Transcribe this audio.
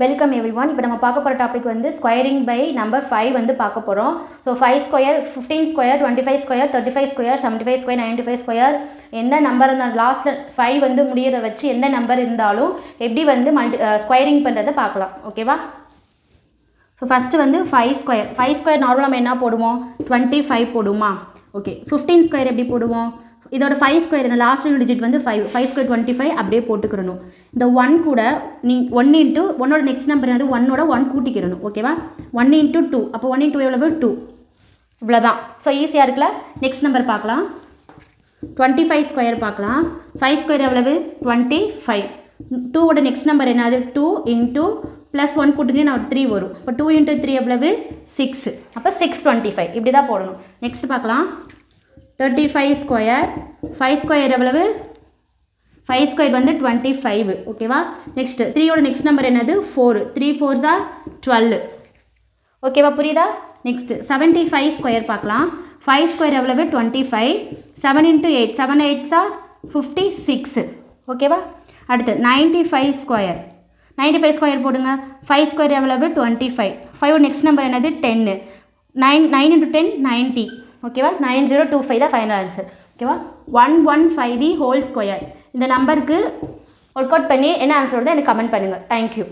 Welcome everyone. இப்போ நம்ம பார்க்க போகிற டாபிக் வந்து ஸ்கொயரிங் பை நம்பர் 5 வந்து பார்க்க போகிறோம். So 5 square, 15 square, 25 square, 35 square, 75 square, 95 square, எந்த நம்பர் இருந்தாலும் லாஸ்ட்டில் 5 வந்து முடியறத வச்சு எந்த நம்பர் இருந்தாலும் எப்படி வந்து ஸ்கொயரிங் பண்ணுறதை பார்க்கலாம். ஓகேவா? ஸோ ஃபஸ்ட்டு வந்து 5 ஸ்கொயர். 5 ஸ்கொயர் நார்மலாக நம்ம என்ன போடுவோம்? 25 போடுமா? ஓகே. 15 ஸ்கொயர் எப்படி போடுவோம்? இதோட 5 ஸ்கொயர் என்ன? லாஸ்ட் டிஜிட் வந்து 5 ஸ்கொயர் 25 அப்படியே போட்டுக்கிறணும். இந்த 1 கூட நீ 1 இன்ட்டு 1ஓட நெக்ஸ்ட் நம்பர் வந்து 1ஓட 1 கூட்டிக்கிறணும். ஓகேவா? 1 இன்ட்டு 2. அப்போ 1 இன்ட்டு எவ்வளவு? 2. இவ்வளோதான். ஸோ ஈஸியாக இருக்குல்ல? நெக்ஸ்ட் நம்பர் பார்க்கலாம். 25 ஸ்கொயர் பார்க்கலாம். 5 ஸ்கொயர் எவ்வளவு? 25. 2ஓட நெக்ஸ்ட் நம்பர் என்னது? 2 இன்ட்டு ப்ளஸ் 1 கூட்டிங்கன்னா நான் 3 வரும். இப்போ 2 இன்ட்டு 3 எவ்வளவு? 6. அப்போ 625 இப்படி தான் போடணும். நெக்ஸ்ட் பார்க்கலாம். 35 ஸ்கொயர். 5 ஸ்கொயர் எவ்வளவு? 5 ஸ்கொயர் வந்து 25. ஓகேவா? நெக்ஸ்ட் 3ஓட நெக்ஸ்ட் நம்பர் என்னது? 4. 3 4s are 12. ஓகேவா? புரியுதா? நெக்ஸ்ட் 75 ஸ்கொயர் பார்க்கலாம். 5 ஸ்கொயர் எவ்வளவு? 25. 7 இன்ட்டு 8. 7 8s are 56. ஓகேவா? அடுத்து 95 ஸ்கொயர். 95 ஸ்கொயர் போடுங்க. 5 ஸ்கொயர் எவ்வளவு? 25. 5 நெக்ஸ்ட் நம்பர் என்னது? 10. 9 இன்ட்டு 10 90. ஓகேவா? 9025 தான் ஃபைனல் ஆன்சர். ஓகேவா? 115 தி ஹோல் ஸ்கொயர். இந்த நம்பருக்கு ஒர்க் அவுட் பண்ணி என்ன ஆன்சர் வருது எனக்கு கமெண்ட் பண்ணுங்கள். தேங்க்யூ.